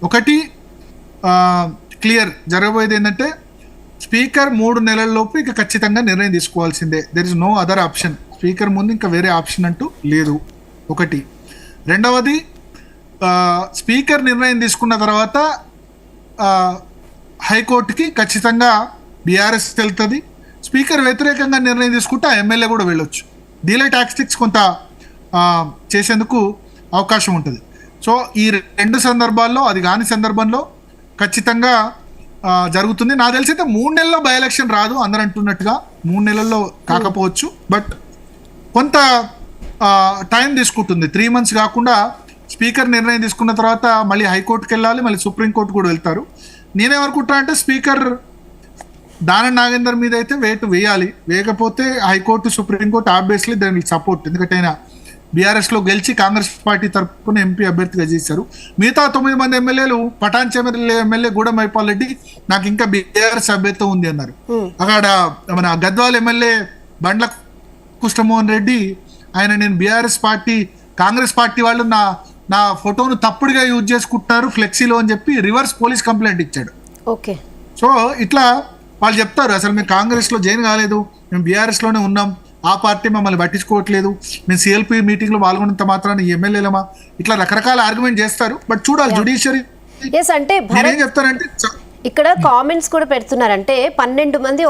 ఒకటి క్లియర్ జరగబోయేది ఏంటంటే స్పీకర్ 3 నెలల్లోపు ఇక ఖచ్చితంగా నిర్ణయం తీసుకోవాల్సిందే. There is no other option. Speaker ముందు ఇంకా వేరే ఆప్షన్ అంటూ లేదు. ఒకటి. రెండవది, స్పీకర్ నిర్ణయం తీసుకున్న తర్వాత హైకోర్టుకి ఖచ్చితంగా బీఆర్ఎస్ వెళ్తుంది. స్పీకర్ వ్యతిరేకంగా నిర్ణయం తీసుకుంటే ఆ ఎమ్మెల్యే కూడా వెళ్ళొచ్చు. డీలే టాక్టిక్స్ కొంత చేసేందుకు అవకాశం ఉంటుంది. సో ఈ 2 సందర్భాల్లో, అది కాని సందర్భంలో ఖచ్చితంగా జరుగుతుంది. నాకు తెలిసి అయితే 3 నెలల్లో బై ఎలక్షన్ రాదు అందరు అంటున్నట్టుగా. 3 నెలల్లో కాకపోవచ్చు, బట్ కొంత టైం తీసుకుంటుంది. 3 months కాకుండా స్పీకర్ నిర్ణయం తీసుకున్న తర్వాత మళ్ళీ హైకోర్టుకి వెళ్ళాలి, మళ్ళీ సుప్రీంకోర్టు కూడా వెళ్తారు. నేనేమనుకుంటా అంటే స్పీకర్ దానం నాగేందర్ మీద అయితే వేటు వేయాలి. వేయకపోతే హైకోర్టు, సుప్రీంకోర్టు ఆబ్వియస్లీ దాన్ని సపోర్ట్. ఎందుకంటే ఆయన బీఆర్ఎస్లో గెలిచి కాంగ్రెస్ పార్టీ తరఫున ఎంపీ అభ్యర్థిగా చేశారు. మిగతా 9 మంది ఎమ్మెల్యేలు, పటాన్ చెమెర్ల ఎమ్మెల్యే గూడెం మైపాల్ రెడ్డి నాకు ఇంకా బీఆర్ఎస్ అభ్యర్థిత్వం ఉంది అన్నారు. అక్కడ మన గద్వాల్ ఎమ్మెల్యే బండ్ల కృష్ణమోహన్ రెడ్డి ఆయన నేను బీఆర్ఎస్ పార్టీ, కాంగ్రెస్ పార్టీ వాళ్ళు నా ఫోటోను తప్పుడుగా యూజ్ చేసుకుంటున్నారు ఫ్లెక్సీలో అని చెప్పి రివర్స్ పోలీస్ కంప్లైంట్ ఇచ్చాడు. ఓకే. సో ఇట్లా వాళ్ళు చెప్తారు అసలు మేము కాంగ్రెస్లో జాయిన్ కాలేదు, మేము బీఆర్ఎస్లోనే ఉన్నాం, ఆ పార్టీ మమ్మల్ని పట్టించుకోవట్లేదు, మేము సిఎల్పి మీటింగ్లో పాల్గొన్నంత మాత్రాన ఎమ్మెల్యేలమా, ఇట్లా రకరకాల ఆర్గ్యుమెంట్ చేస్తారు. బట్ చూడాలి జుడిషియరీ అంటే ఏం చెప్తారంటే ఇక్కడ కామెంట్స్ కూడా పెడుతున్నారంటే 12 మంది